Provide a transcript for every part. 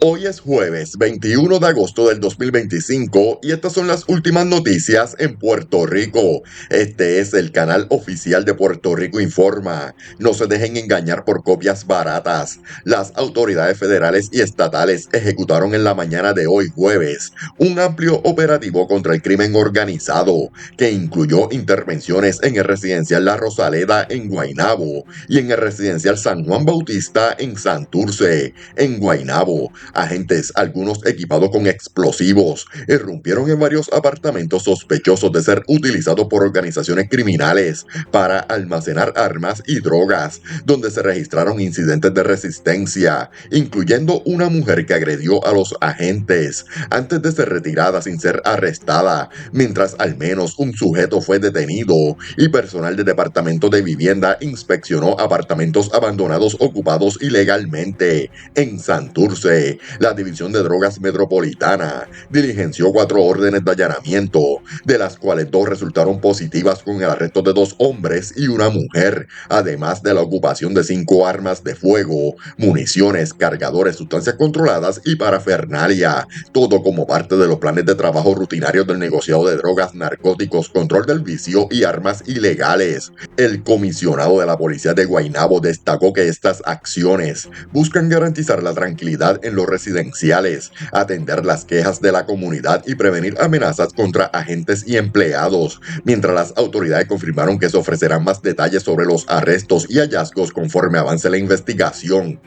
Hoy es jueves 21 de agosto del 2025 y estas son las últimas noticias en Puerto Rico. Este es el canal oficial de Puerto Rico Informa. No se dejen engañar por copias baratas. Las autoridades federales y estatales ejecutaron en la mañana de hoy jueves un amplio operativo contra el crimen organizado que incluyó intervenciones en el residencial La Rosaleda en Guaynabo y en el residencial San Juan Bautista en Santurce. En Guaynabo, agentes, algunos equipados con explosivos, irrumpieron en varios apartamentos sospechosos de ser utilizados por organizaciones criminales para almacenar armas y drogas, donde se registraron incidentes de resistencia, incluyendo una mujer que agredió a los agentes antes de ser retirada sin ser arrestada, mientras al menos un sujeto fue detenido y personal del Departamento de Vivienda inspeccionó apartamentos abandonados ocupados ilegalmente. En Santurce, la División de Drogas Metropolitana diligenció 4 órdenes de allanamiento, de las cuales 2 resultaron positivas con el arresto de 2 hombres y una mujer, además de la ocupación de 5 armas de fuego, municiones, cargadores, sustancias controladas y parafernalia, todo como parte de los planes de trabajo rutinarios del negociado de drogas, narcóticos, control del vicio y armas ilegales. El comisionado de la policía de Guaynabo destacó que estas acciones buscan garantizar la tranquilidad en los residenciales, atender las quejas de la comunidad y prevenir amenazas contra agentes y empleados, mientras las autoridades confirmaron que se ofrecerán más detalles sobre los arrestos y hallazgos conforme avance la investigación.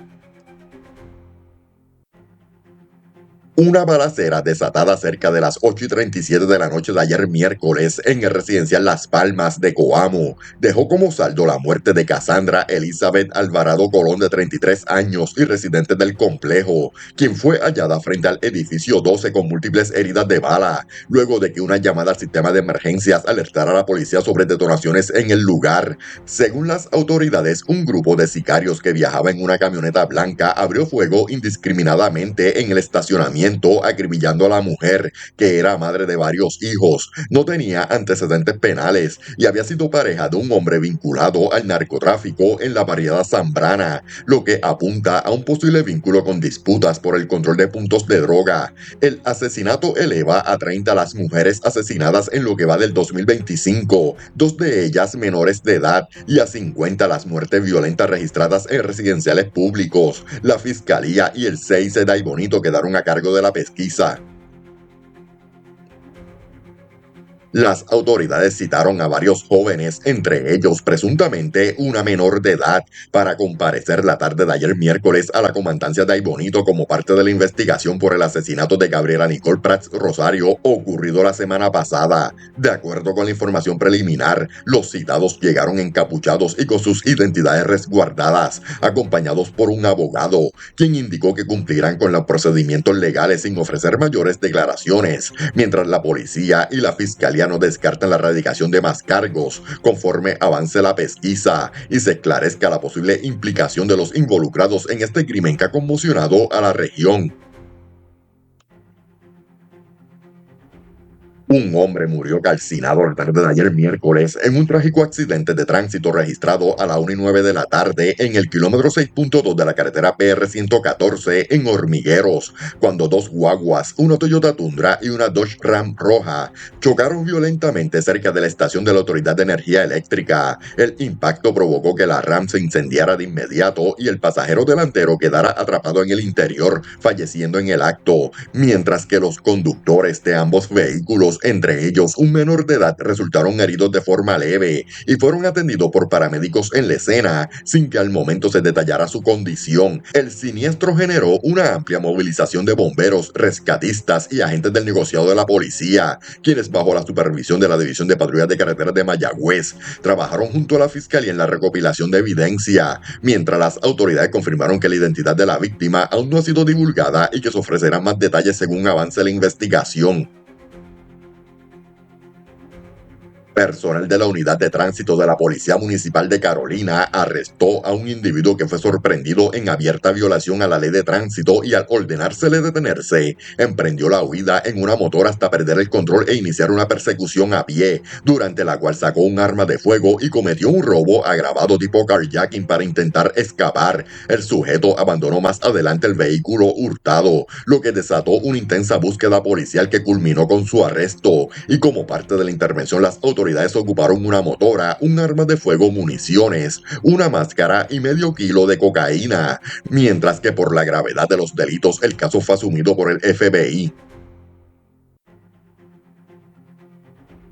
Una balacera desatada cerca de las 8:37 de la noche de ayer miércoles en el residencial Las Palmas de Coamo dejó como saldo la muerte de Cassandra Elizabeth Alvarado Colón, de 33 años y residente del complejo, quien fue hallada frente al edificio 12 con múltiples heridas de bala, luego de que una llamada al sistema de emergencias alertara a la policía sobre detonaciones en el lugar. Según las autoridades, un grupo de sicarios que viajaba en una camioneta blanca abrió fuego indiscriminadamente en el estacionamiento, acribillando a la mujer, que era madre de varios hijos, no tenía antecedentes penales y había sido pareja de un hombre vinculado al narcotráfico en la variedad Zambrana, lo que apunta a un posible vínculo con disputas por el control de puntos de droga. El asesinato eleva a 30 las mujeres asesinadas en lo que va del 2025, 2 de ellas menores de edad, y a 50 las muertes violentas registradas en residenciales públicos. La Fiscalía y el CEIS de Daibonito quedaron a cargo de la pesquisa. Las autoridades citaron a varios jóvenes, entre ellos presuntamente una menor de edad, para comparecer la tarde de ayer miércoles a la comandancia de Aibonito como parte de la investigación por el asesinato de Gabriela Nicole Prats Rosario ocurrido la semana pasada. De acuerdo con la información preliminar, los citados llegaron encapuchados y con sus identidades resguardadas, acompañados por un abogado, quien indicó que cumplirán con los procedimientos legales sin ofrecer mayores declaraciones, mientras la policía y la fiscalía no descartan la erradicación de más cargos conforme avance la pesquisa y se esclarezca la posible implicación de los involucrados en este crimen que ha conmocionado a la región. Un hombre murió calcinado la tarde de ayer miércoles en un trágico accidente de tránsito registrado a la 1:09 de la tarde en el kilómetro 6.2 de la carretera PR 114 en Hormigueros, cuando 2 guaguas, una Toyota Tundra y una Dodge Ram roja, chocaron violentamente cerca de la estación de la Autoridad de Energía Eléctrica. El impacto provocó que la Ram se incendiara de inmediato y el pasajero delantero quedara atrapado en el interior, falleciendo en el acto, mientras que los conductores de ambos vehículos, entre ellos un menor de edad, resultaron heridos de forma leve y fueron atendidos por paramédicos en la escena, sin que al momento se detallara su condición. El siniestro generó una amplia movilización de bomberos, rescatistas y agentes del negociado de la policía, quienes bajo la supervisión de la División de Patrullas de Carreteras de Mayagüez trabajaron junto a la fiscalía en la recopilación de evidencia, mientras las autoridades confirmaron que la identidad de la víctima aún no ha sido divulgada y que se ofrecerán más detalles según avance la investigación. Personal de la Unidad de Tránsito de la Policía Municipal de Carolina arrestó a un individuo que fue sorprendido en abierta violación a la ley de tránsito y al ordenársele detenerse, emprendió la huida en una motor hasta perder el control e iniciar una persecución a pie, durante la cual sacó un arma de fuego y cometió un robo agravado tipo carjacking para intentar escapar. El sujeto abandonó más adelante el vehículo hurtado, lo que desató una intensa búsqueda policial que culminó con su arresto, y como parte de la intervención las autoridades ocuparon una motora, un arma de fuego, municiones, una máscara y medio kilo de cocaína, mientras que por la gravedad de los delitos el caso fue asumido por el FBI.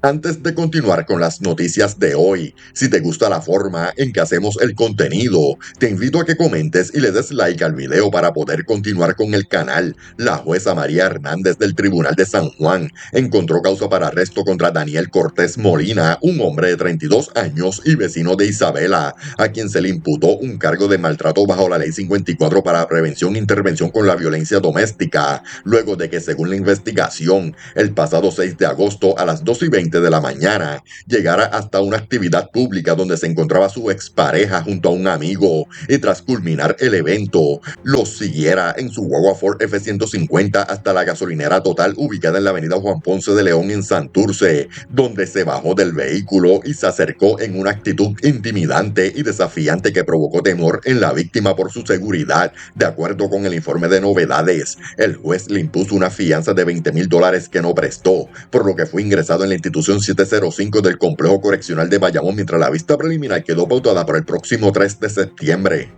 Antes de continuar con las noticias de hoy, si te gusta la forma en que hacemos el contenido, te invito a que comentes y le des like al video para poder continuar con el canal. La jueza María Hernández del Tribunal de San Juan encontró causa para arresto contra Daniel Cortés Molina, un hombre de 32 años y vecino de Isabela, a quien se le imputó un cargo de maltrato bajo la Ley 54 para prevención e intervención con la violencia doméstica, luego de que, según la investigación, el pasado 6 de agosto a las 2:20 de la mañana, llegara hasta una actividad pública donde se encontraba su expareja junto a un amigo y tras culminar el evento, los siguiera en su guagua Ford F-150 hasta la gasolinera Total ubicada en la avenida Juan Ponce de León en Santurce, donde se bajó del vehículo y se acercó en una actitud intimidante y desafiante que provocó temor en la víctima por su seguridad. De acuerdo con el informe de novedades, el juez le impuso una fianza de $20,000 que no prestó, por lo que fue ingresado en la institución 705 del Complejo Correccional de Bayamón, mientras la vista preliminar quedó pautada para el próximo 3 de septiembre.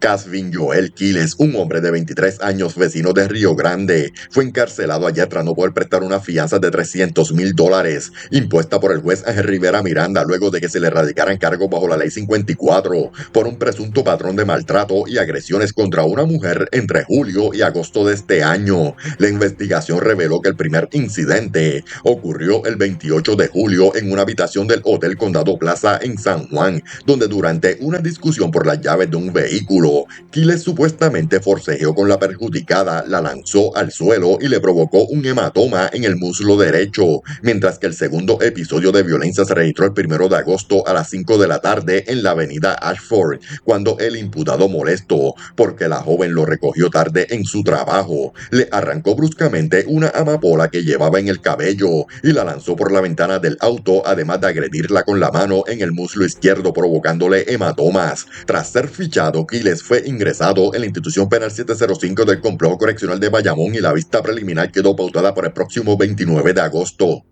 Casvin Joel Quiles, un hombre de 23 años vecino de Río Grande, fue encarcelado ayer tras no poder prestar una fianza de $300,000 impuesta por el juez Ángel Rivera Miranda luego de que se le radicaran cargos bajo la Ley 54 por un presunto patrón de maltrato y agresiones contra una mujer entre julio y agosto de este año. La investigación reveló que el primer incidente ocurrió el 28 de julio en una habitación del Hotel Condado Plaza en San Juan, donde durante una discusión por las llaves de un vehículo, Quiles supuestamente forcejeó con la perjudicada, la lanzó al suelo y le provocó un hematoma en el muslo derecho, mientras que el segundo episodio de violencia se registró el 1 de agosto a las 5 de la tarde en la avenida Ashford, cuando el imputado, molesto porque la joven lo recogió tarde en su trabajo, le arrancó bruscamente una amapola que llevaba en el cabello y la lanzó por la ventana del auto, además de agredirla con la mano en el muslo izquierdo provocándole hematomas. Tras ser fichado, Quiles fue ingresado en la institución penal 705 del Complejo Correccional de Bayamón y la vista preliminar quedó pautada para el próximo 29 de agosto.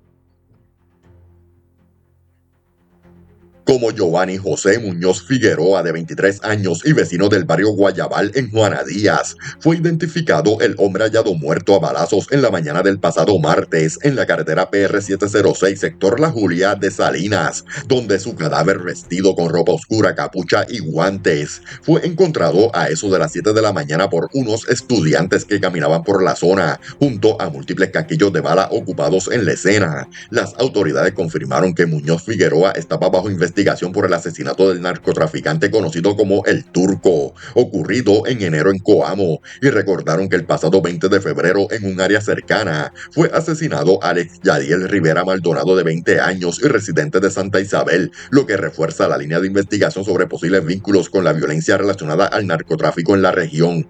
Como Giovanni José Muñoz Figueroa, de 23 años y vecino del barrio Guayabal en Juana Díaz, fue identificado el hombre hallado muerto a balazos en la mañana del pasado martes en la carretera PR-706, sector La Julia de Salinas, donde su cadáver, vestido con ropa oscura, capucha y guantes, fue encontrado a eso de las 7 de la mañana por unos estudiantes que caminaban por la zona, junto a múltiples casquillos de bala ocupados en la escena. Las autoridades confirmaron que Muñoz Figueroa estaba bajo investigación por el asesinato del narcotraficante conocido como El Turco, ocurrido en enero en Coamo, y recordaron que el pasado 20 de febrero en un área cercana fue asesinado Alex Yadiel Rivera Maldonado, de 20 años y residente de Santa Isabel, lo que refuerza la línea de investigación sobre posibles vínculos con la violencia relacionada al narcotráfico en la región.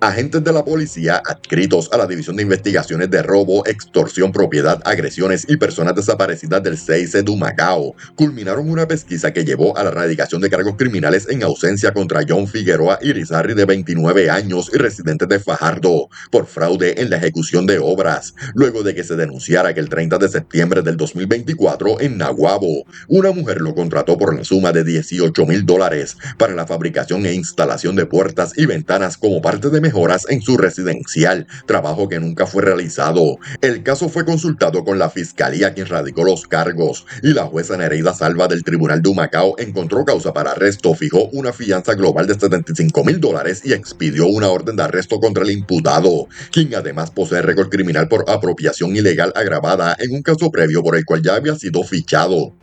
Agentes de la policía adscritos a la División de Investigaciones de Robo, Extorsión, Propiedad, Agresiones y Personas Desaparecidas del CIC de Humacao culminaron una pesquisa que llevó a la erradicación de cargos criminales en ausencia contra John Figueroa Irizarry, de 29 años y residente de Fajardo, por fraude en la ejecución de obras, luego de que se denunciara que el 30 de septiembre del 2024 en Naguabo, una mujer lo contrató por la suma de $18,000 para la fabricación e instalación de puertas y ventanas como parte de mejoras en su residencial, trabajo que nunca fue realizado. El caso fue consultado con la fiscalía, quien radicó los cargos, y la jueza Nereida Salva del Tribunal de Humacao encontró causa para arresto, fijó una fianza global de $75,000 y expidió una orden de arresto contra el imputado, quien además posee récord criminal por apropiación ilegal agravada en un caso previo por el cual ya había sido fichado.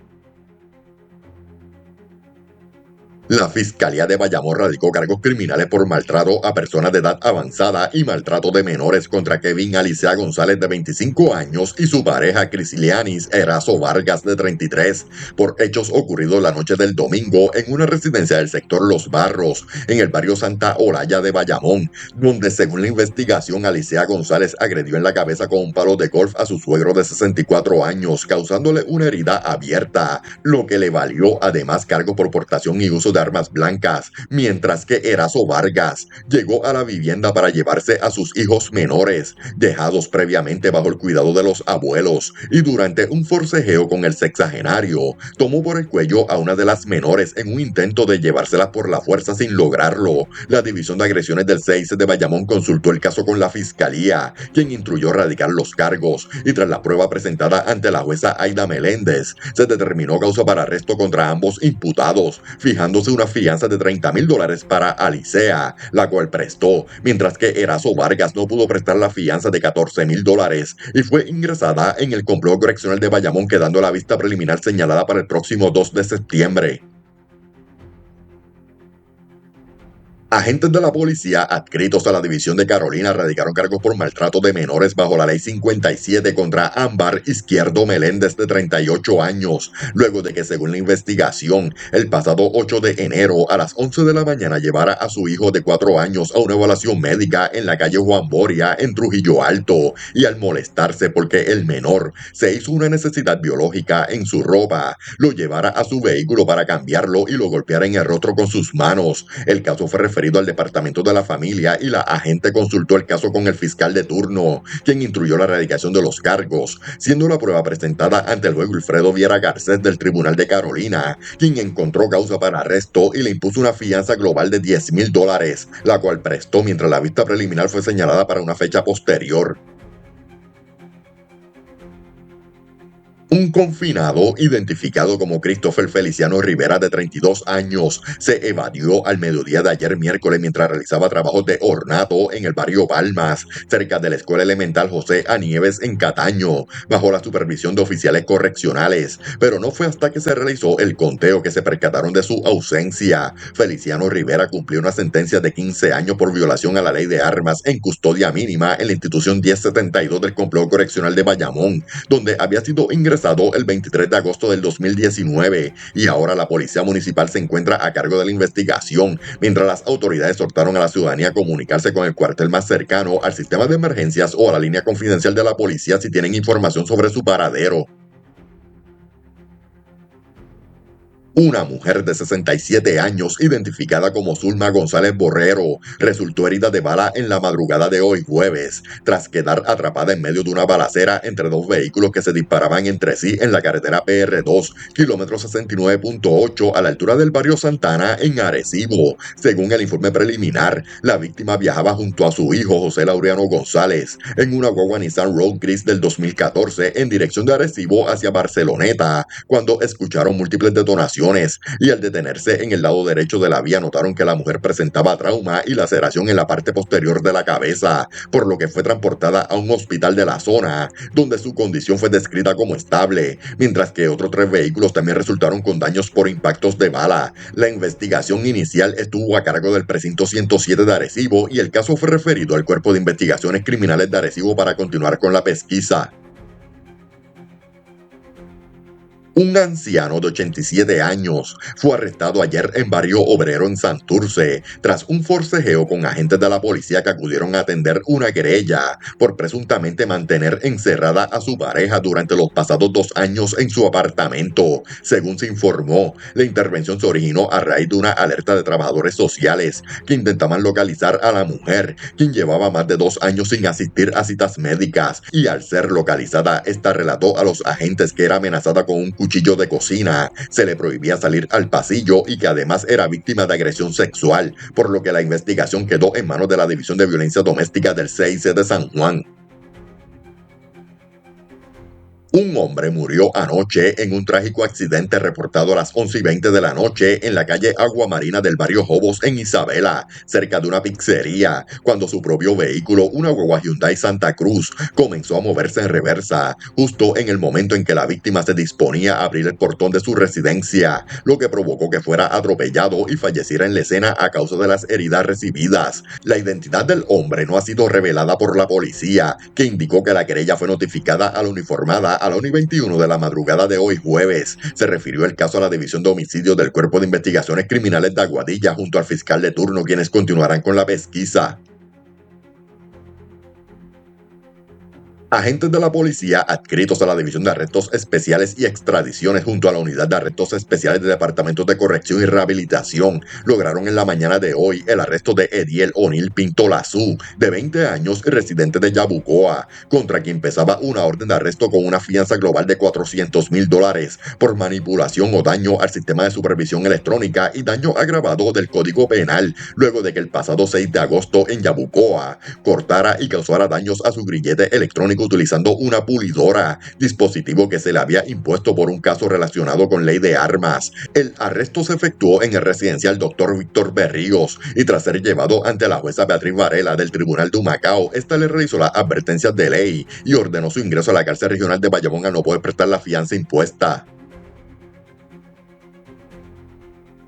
La Fiscalía de Bayamón radicó cargos criminales por maltrato a personas de edad avanzada y maltrato de menores contra Kevin Alicea González de 25 años y su pareja Crislianis Erazo Vargas de 33 por hechos ocurridos la noche del domingo en una residencia del sector Los Barros, en el barrio Santa Olaya de Bayamón, donde según la investigación Alicea González agredió en la cabeza con un palo de golf a su suegro de 64 años, causándole una herida abierta, lo que le valió además cargos por portación y uso de armas blancas, mientras que Erazo Vargas llegó a la vivienda para llevarse a sus hijos menores, dejados previamente bajo el cuidado de los abuelos, y durante un forcejeo con el sexagenario, tomó por el cuello a una de las menores en un intento de llevárselas por la fuerza sin lograrlo. La División de Agresiones del 6 de Bayamón consultó el caso con la Fiscalía, quien instruyó radicar los cargos, y tras la prueba presentada ante la jueza Aida Meléndez, se determinó causa para arresto contra ambos imputados, fijándose una fianza de $30,000 para Alicea, la cual prestó, mientras que Erazo Vargas no pudo prestar la fianza de $14,000 y fue ingresada en el complot correccional de Bayamón, quedando la vista preliminar señalada para el próximo 2 de septiembre. Agentes de la policía adscritos a la división de Carolina radicaron cargos por maltrato de menores bajo la ley 57 contra Ámbar Izquierdo Meléndez de 38 años, luego de que según la investigación, el pasado 8 de enero a las 11 de la mañana llevara a su hijo de 4 años a una evaluación médica en la calle Juan Boria en Trujillo Alto, y al molestarse porque el menor se hizo una necesidad biológica en su ropa, lo llevara a su vehículo para cambiarlo y lo golpeara en el rostro con sus manos. El caso fue referido al Departamento de la Familia y la agente consultó el caso con el fiscal de turno, quien instruyó la erradicación de los cargos, siendo la prueba presentada ante el juez Wilfredo Viera Garcés del Tribunal de Carolina, quien encontró causa para arresto y le impuso una fianza global de $10,000, la cual prestó mientras la vista preliminar fue señalada para una fecha posterior. Un confinado, identificado como Christopher Feliciano Rivera, de 32 años, se evadió al mediodía de ayer miércoles mientras realizaba trabajos de ornato en el barrio Balmas, cerca de la Escuela Elemental José A. Nieves en Cataño, bajo la supervisión de oficiales correccionales. Pero no fue hasta que se realizó el conteo que se percataron de su ausencia. Feliciano Rivera cumplió una sentencia de 15 años por violación a la ley de armas en custodia mínima en la institución 1072 del Complot Correccional de Bayamón, donde había sido ingresado el 23 de agosto del 2019, y ahora la policía municipal se encuentra a cargo de la investigación, mientras las autoridades exhortaron a la ciudadanía a comunicarse con el cuartel más cercano, al sistema de emergencias o a la línea confidencial de la policía si tienen información sobre su paradero. Una mujer de 67 años, identificada como Zulma González Borrero, resultó herida de bala en la madrugada de hoy jueves, tras quedar atrapada en medio de una balacera entre dos vehículos que se disparaban entre sí en la carretera PR2, kilómetro 69.8, a la altura del barrio Santana, en Arecibo. Según el informe preliminar, la víctima viajaba junto a su hijo José Laureano González en una guagua Nissan Road gris del 2014 en dirección de Arecibo hacia Barceloneta, cuando escucharon múltiples detonaciones, y al detenerse en el lado derecho de la vía notaron que la mujer presentaba trauma y laceración en la parte posterior de la cabeza, por lo que fue transportada a un hospital de la zona, donde su condición fue descrita como estable, mientras que otros 3 vehículos también resultaron con daños por impactos de bala. La investigación inicial estuvo a cargo del precinto 107 de Arecibo y el caso fue referido al Cuerpo de Investigaciones Criminales de Arecibo para continuar con la pesquisa. Un anciano de 87 años fue arrestado ayer en Barrio Obrero en Santurce, tras un forcejeo con agentes de la policía que acudieron a atender una querella por presuntamente mantener encerrada a su pareja durante los pasados 2 años en su apartamento. Según se informó, la intervención se originó a raíz de una alerta de trabajadores sociales que intentaban localizar a la mujer, quien llevaba más de 2 años sin asistir a citas médicas, y al ser localizada, esta relató a los agentes que era amenazada con un cuchillo de cocina, se le prohibía salir al pasillo y que además era víctima de agresión sexual, por lo que la investigación quedó en manos de la División de Violencia Doméstica del CIC de San Juan. Un hombre murió anoche en un trágico accidente reportado a las 11:20 de la noche en la calle Aguamarina del barrio Jobos en Isabela, cerca de una pizzería, cuando su propio vehículo, una guagua Hyundai Santa Cruz, comenzó a moverse en reversa, justo en el momento en que la víctima se disponía a abrir el portón de su residencia, lo que provocó que fuera atropellado y falleciera en la escena a causa de las heridas recibidas. La identidad del hombre no ha sido revelada por la policía, que indicó que la querella fue notificada a la uniformada a la 1:21 de la madrugada de hoy jueves. Se refirió el caso a la División de Homicidios del Cuerpo de Investigaciones Criminales de Aguadilla junto al fiscal de turno, quienes continuarán con la pesquisa. Agentes de la policía adscritos a la División de Arrestos Especiales y Extradiciones junto a la Unidad de Arrestos Especiales de Departamentos de Corrección y Rehabilitación lograron en la mañana de hoy el arresto de Ediel O'Neill Pinto Lazú, de 20 años y residente de Yabucoa, contra quien pesaba una orden de arresto con una fianza global de $400,000 por manipulación o daño al sistema de supervisión electrónica y daño agravado del Código Penal, luego de que el pasado 6 de agosto en Yabucoa cortara y causara daños a su grillete electrónico utilizando una pulidora, dispositivo que se le había impuesto por un caso relacionado con ley de armas. El arresto se efectuó en el residencial Dr. Víctor Berríos y tras ser llevado ante la jueza Beatriz Varela del Tribunal de Humacao, esta le realizó las advertencias de ley y ordenó su ingreso a la cárcel regional de Bayamón al no poder prestar la fianza impuesta.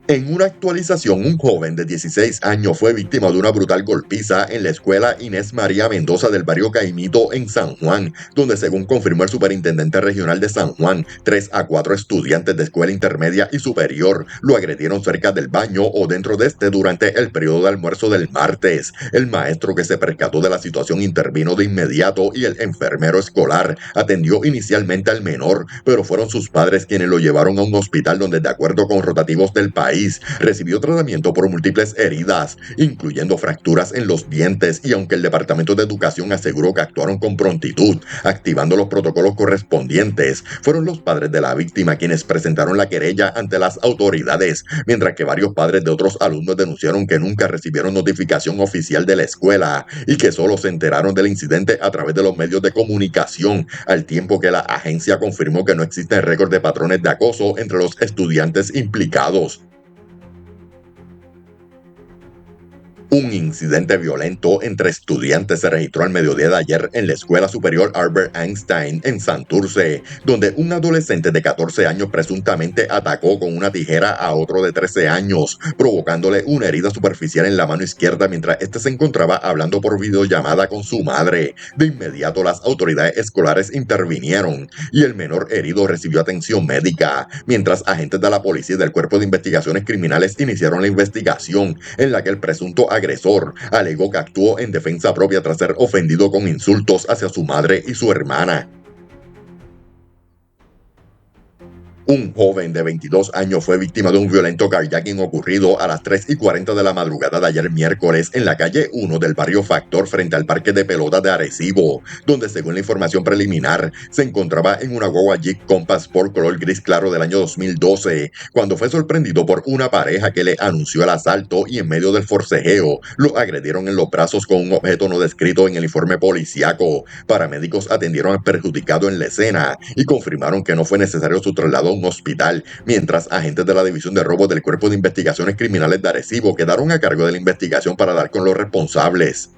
En una actualización, un joven de 16 años fue víctima de una brutal golpiza en la escuela Inés María Mendoza del barrio Caimito en San Juan, donde según confirmó el superintendente regional de San Juan, 3 a 4 estudiantes de escuela intermedia y superior lo agredieron cerca del baño o dentro de este durante el periodo de almuerzo del martes. El maestro que se percató de la situación intervino de inmediato y el enfermero escolar atendió inicialmente al menor, pero fueron sus padres quienes lo llevaron a un hospital donde, de acuerdo con rotativos del país, recibió tratamiento por múltiples heridas, incluyendo fracturas en los dientes, y aunque el Departamento de Educación aseguró que actuaron con prontitud, activando los protocolos correspondientes, fueron los padres de la víctima quienes presentaron la querella ante las autoridades, mientras que varios padres de otros alumnos denunciaron que nunca recibieron notificación oficial de la escuela y que solo se enteraron del incidente a través de los medios de comunicación, al tiempo que la agencia confirmó que no existen récords de patrones de acoso entre los estudiantes implicados. Un incidente violento entre estudiantes se registró al mediodía de ayer en la Escuela Superior Albert Einstein en Santurce, donde un adolescente de 14 años presuntamente atacó con una tijera a otro de 13 años, provocándole una herida superficial en la mano izquierda mientras este se encontraba hablando por videollamada con su madre. De inmediato las autoridades escolares intervinieron y el menor herido recibió atención médica, mientras agentes de la policía y del Cuerpo de Investigaciones Criminales iniciaron la investigación en la que el presunto agresor alegó que actuó en defensa propia tras ser ofendido con insultos hacia su madre y su hermana. Un joven de 22 años fue víctima de un violento carjacking ocurrido a las 3:40 de la madrugada de ayer miércoles en la calle 1 del barrio Factor frente al parque de pelota de Arecibo, donde según la información preliminar se encontraba en una guagua Jeep Compass por color gris claro del año 2012, cuando fue sorprendido por una pareja que le anunció el asalto y en medio del forcejeo lo agredieron en los brazos con un objeto no descrito en el informe policiaco. Paramédicos atendieron al perjudicado en la escena y confirmaron que no fue necesario su traslado a un hospital, mientras agentes de la División de Robos del Cuerpo de Investigaciones Criminales de Arecibo quedaron a cargo de la investigación para dar con los responsables.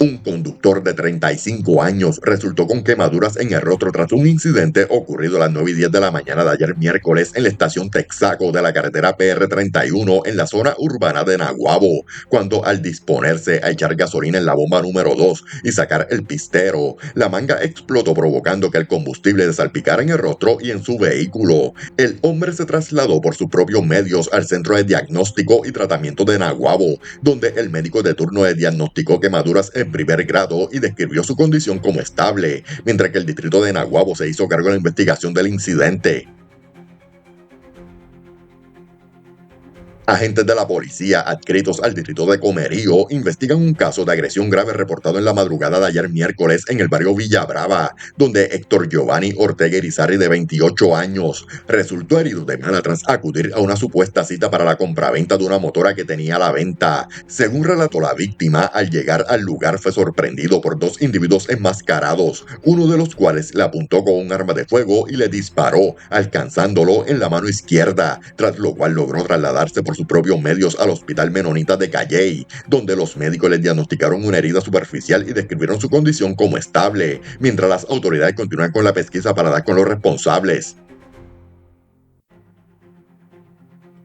Un conductor de 35 años resultó con quemaduras en el rostro tras un incidente ocurrido a las 9:10 de la mañana de ayer miércoles en la estación Texaco de la carretera PR-31 en la zona urbana de Naguabo, cuando al disponerse a echar gasolina en la bomba número 2 y sacar el pistero, la manga explotó provocando que el combustible salpicara en el rostro y en su vehículo. El hombre se trasladó por sus propios medios al Centro de Diagnóstico y Tratamiento de Naguabo, donde el médico de turno le diagnosticó quemaduras en primer grado y describió su condición como estable, mientras que el distrito de Naguabo se hizo cargo de la investigación del incidente. Agentes de la policía adscritos al distrito de Comerío investigan un caso de agresión grave reportado en la madrugada de ayer miércoles en el barrio Villa Brava, donde Héctor Giovanni Ortega Irizarry, de 28 años, resultó herido de mala tras acudir a una supuesta cita para la compraventa de una motora que tenía a la venta. Según relató la víctima, al llegar al lugar fue sorprendido por dos individuos enmascarados, uno de los cuales le apuntó con un arma de fuego y le disparó, alcanzándolo en la mano izquierda, tras lo cual logró trasladarse por sus propios medios al Hospital Menonita de Calley, donde los médicos le diagnosticaron una herida superficial y describieron su condición como estable, mientras las autoridades continúan con la pesquisa para dar con los responsables.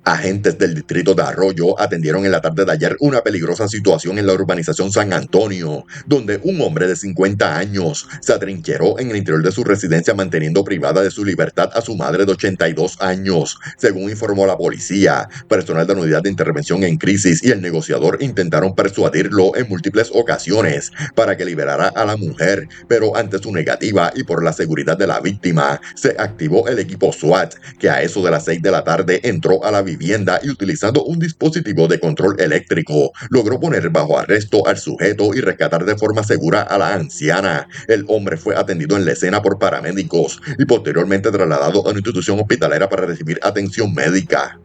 Agentes del distrito de Arroyo atendieron en la tarde de ayer una peligrosa situación en la urbanización San Antonio, donde un hombre de 50 años se atrincheró en el interior de su residencia manteniendo privada de su libertad a su madre de 82 años, según informó la policía. Personal de la unidad de intervención en crisis y el negociador intentaron persuadirlo en múltiples ocasiones para que liberara a la mujer, pero ante su negativa y por la seguridad de la víctima, se activó el equipo SWAT, que a eso de las 6 de la tarde entró a la vivienda y utilizando un dispositivo de control eléctrico, logró poner bajo arresto al sujeto y rescatar de forma segura a la anciana. El hombre fue atendido en la escena por paramédicos y posteriormente trasladado a una institución hospitalera para recibir atención médica.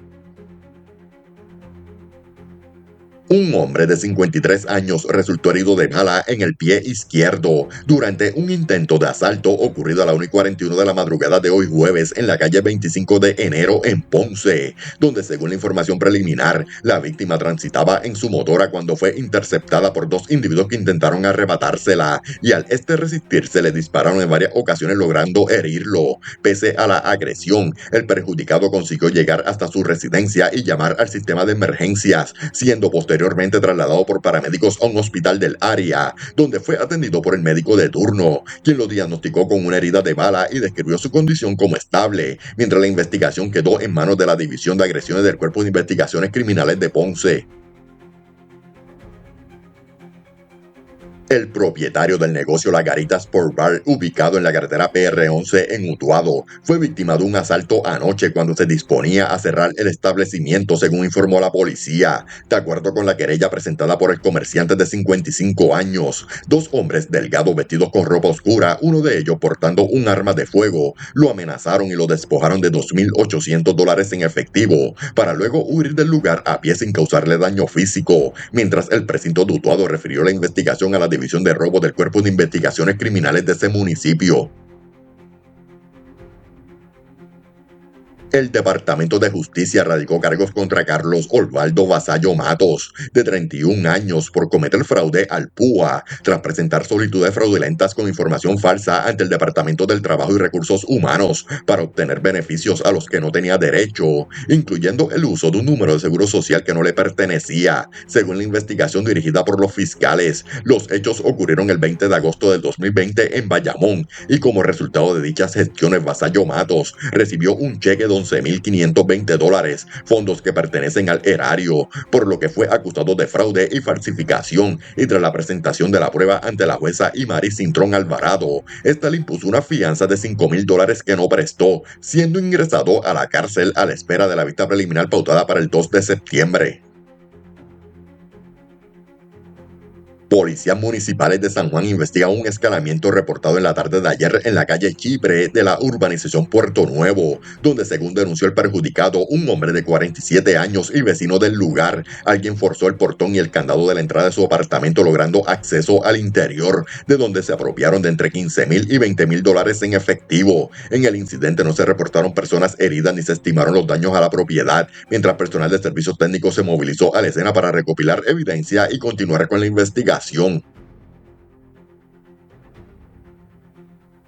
Un hombre de 53 años resultó herido de bala en el pie izquierdo durante un intento de asalto ocurrido a la 1:41 de la madrugada de hoy jueves en la calle 25 de enero en Ponce, donde según la información preliminar, la víctima transitaba en su motora cuando fue interceptada por dos individuos que intentaron arrebatársela y al resistirse le dispararon en varias ocasiones logrando herirlo. Pese a la agresión, el perjudicado consiguió llegar hasta su residencia y llamar al sistema de emergencias, siendo posteriormente trasladado por paramédicos a un hospital del área, donde fue atendido por el médico de turno, quien lo diagnosticó con una herida de bala y describió su condición como estable, mientras la investigación quedó en manos de la División de Agresiones del Cuerpo de Investigaciones Criminales de Ponce. El propietario del negocio La Garita Sport Bar, ubicado en la carretera PR11 en Utuado, fue víctima de un asalto anoche cuando se disponía a cerrar el establecimiento, según informó la policía. De acuerdo con la querella presentada por el comerciante de 55 años, dos hombres delgados vestidos con ropa oscura, uno de ellos portando un arma de fuego, lo amenazaron y lo despojaron de $2,800 en efectivo, para luego huir del lugar a pie sin causarle daño físico, mientras el precinto de Utuado refirió la investigación a la División de Robo del Cuerpo de Investigaciones Criminales de ese municipio. El Departamento de Justicia radicó cargos contra Carlos Osvaldo Vasallo Matos, de 31 años, por cometer fraude al PUA, tras presentar solicitudes fraudulentas con información falsa ante el Departamento del Trabajo y Recursos Humanos para obtener beneficios a los que no tenía derecho, incluyendo el uso de un número de seguro social que no le pertenecía. Según la investigación dirigida por los fiscales, los hechos ocurrieron el 20 de agosto del 2020 en Bayamón, y como resultado de dichas gestiones, Vasallo Matos recibió un cheque de $11,520, fondos que pertenecen al erario, por lo que fue acusado de fraude y falsificación, y tras la presentación de la prueba ante la jueza Imari Cintrón Alvarado, esta le impuso una fianza de $5,000 que no prestó, siendo ingresado a la cárcel a la espera de la vista preliminar pautada para el 2 de septiembre. Policías municipales de San Juan investigan un escalamiento reportado en la tarde de ayer en la calle Chipre de la urbanización Puerto Nuevo, donde según denunció el perjudicado, un hombre de 47 años y vecino del lugar, alguien forzó el portón y el candado de la entrada de su apartamento logrando acceso al interior, de donde se apropiaron de entre $15,000 y $20,000 en efectivo. En el incidente no se reportaron personas heridas ni se estimaron los daños a la propiedad, mientras personal de servicios técnicos se movilizó a la escena para recopilar evidencia y continuar con la investigación.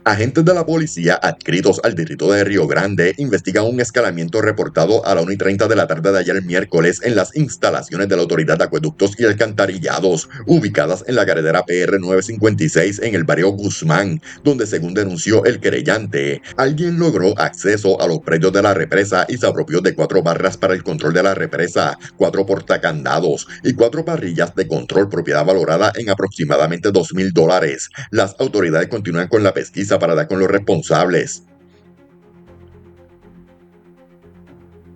Agentes de la policía adscritos al distrito de Río Grande investigan un escalamiento reportado a la 1:30 de la tarde de ayer miércoles en las instalaciones de la Autoridad de Acueductos y Alcantarillados, ubicadas en la carretera PR 956 en el barrio Guzmán, donde según denunció el querellante, alguien logró acceso a los predios de la represa y se apropió de 4 barras para el control de la represa, 4 portacandados y 4 parrillas de control, propiedad valorada en aproximadamente $2,000. Las autoridades continúan con la pesquisa para dar con los responsables.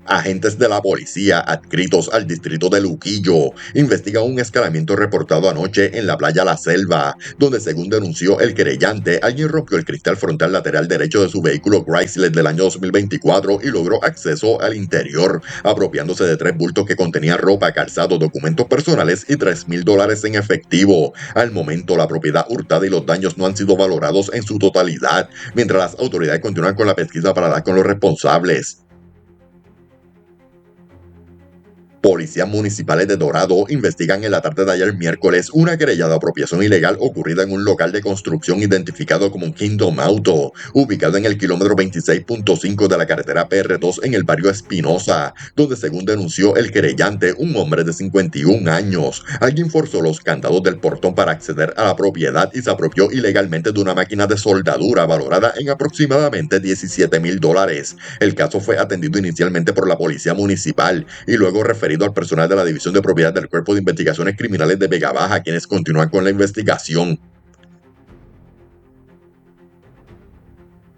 Agentes de la policía adscritos al distrito de Luquillo investigan un escalamiento reportado anoche en la playa La Selva, donde según denunció el querellante, alguien rompió el cristal frontal lateral derecho de su vehículo Chrysler del año 2024 y logró acceso al interior, apropiándose de 3 bultos que contenían ropa, calzado, documentos personales y $3,000 en efectivo. Al momento, la propiedad hurtada y los daños no han sido valorados en su totalidad, mientras las autoridades continúan con la pesquisa para dar con los responsables. Policías municipales de Dorado investigan en la tarde de ayer miércoles una querella de apropiación ilegal ocurrida en un local de construcción identificado como Kingdom Auto, ubicado en el kilómetro 26.5 de la carretera PR2 en el barrio Espinosa, donde según denunció el querellante, un hombre de 51 años, alguien forzó los candados del portón para acceder a la propiedad y se apropió ilegalmente de una máquina de soldadura valorada en aproximadamente $17,000. El caso fue atendido inicialmente por la policía municipal y luego referido al personal de la División de Propiedad del Cuerpo de Investigaciones Criminales de Vega Baja, quienes continúan con la investigación.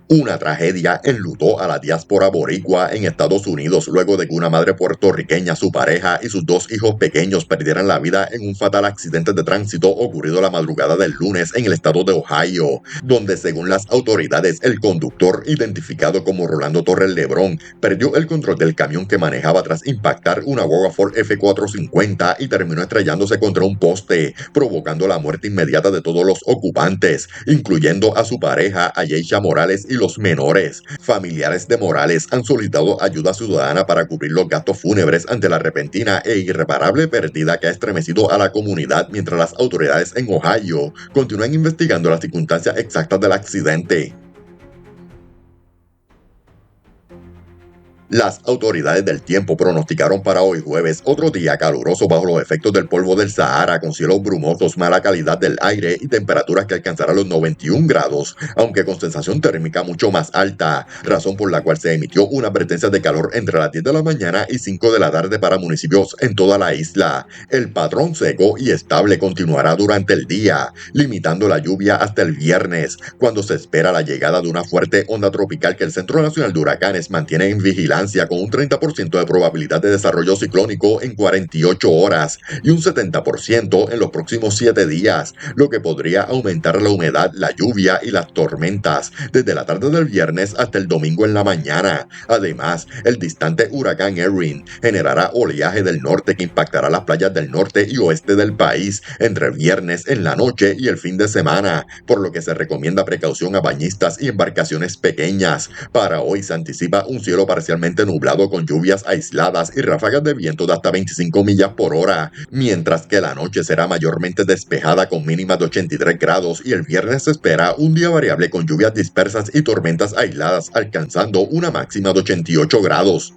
Una tragedia enlutó a la diáspora boricua en Estados Unidos luego de que una madre puertorriqueña, su pareja y sus 2 hijos pequeños perdieran la vida en un fatal accidente de tránsito ocurrido la madrugada del lunes en el estado de Ohio, donde según las autoridades el conductor, identificado como Rolando Torres Lebrón, perdió el control del camión que manejaba tras impactar una guagua Ford F450 y terminó estrellándose contra un poste, provocando la muerte inmediata de todos los ocupantes, incluyendo a su pareja, Ayeisha Morales, y los menores. Familiares de Morales han solicitado ayuda ciudadana para cubrir los gastos fúnebres ante la repentina e irreparable pérdida que ha estremecido a la comunidad, mientras las autoridades en Ohio continúan investigando las circunstancias exactas del accidente. Las autoridades del tiempo pronosticaron para hoy jueves otro día caluroso bajo los efectos del polvo del Sahara, con cielos brumosos, mala calidad del aire y temperaturas que alcanzarán los 91 grados, aunque con sensación térmica mucho más alta, razón por la cual se emitió una advertencia de calor entre las 10 de la mañana y 5 de la tarde para municipios en toda la isla. El patrón seco y estable continuará durante el día, limitando la lluvia hasta el viernes, cuando se espera la llegada de una fuerte onda tropical que el Centro Nacional de Huracanes mantiene en vigilancia con un 30% de probabilidad de desarrollo ciclónico en 48 horas y un 70% en los próximos 7 días, lo que podría aumentar la humedad, la lluvia y las tormentas desde la tarde del viernes hasta el domingo en la mañana. Además, el distante huracán Erin generará oleaje del norte que impactará las playas del norte y oeste del país entre el viernes en la noche y el fin de semana, por lo que se recomienda precaución a bañistas y embarcaciones pequeñas. Para hoy se anticipa un cielo parcialmente nublado con lluvias aisladas y ráfagas de viento de hasta 25 millas por hora, mientras que la noche será mayormente despejada con mínimas de 83 grados y el viernes se espera un día variable con lluvias dispersas y tormentas aisladas, alcanzando una máxima de 88 grados.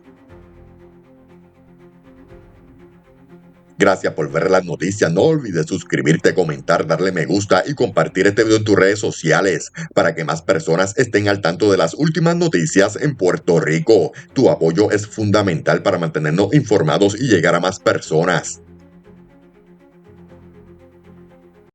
Gracias por ver las noticias. No olvides suscribirte, comentar, darle me gusta y compartir este video en tus redes sociales para que más personas estén al tanto de las últimas noticias en Puerto Rico. Tu apoyo es fundamental para mantenernos informados y llegar a más personas.